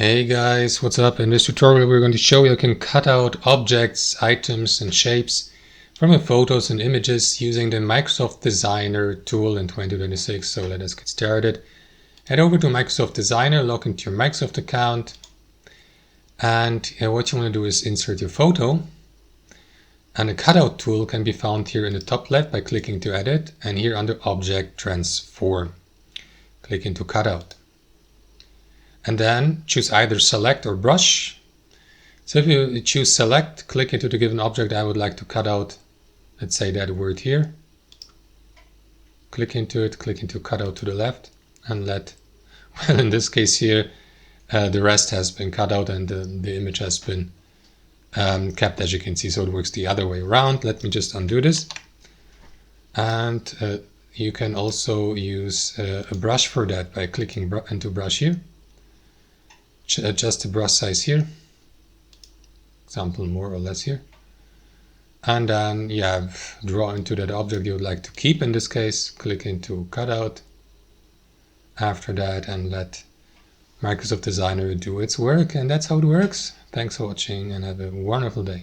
Hey guys, what's up? In this tutorial we're going to show you can cut out objects, items and shapes from your photos and images using the Microsoft Designer tool in 2026. So let us get started. Head over to Microsoft Designer, log into your Microsoft account, and what you want to do is insert your photo. And the cutout tool can be found here in the top left by clicking to edit, and here under Object Transform. Click into cutout. And then choose either select or brush. So if you choose select, click into the given object I would like to cut out. Let's say that word here. Click into it, click into cutout to the left, and well, in this case here, the rest has been cut out and the image has been kept, as you can see. So it works the other way around. Let me just undo this. And you can also use a brush for that by clicking into brush here. Adjust the brush size here, example more or less here, and then draw into that object you would like to keep. In this case, click into cutout after that and let Microsoft Designer do its work, and that's how it works. Thanks for watching and have a wonderful day.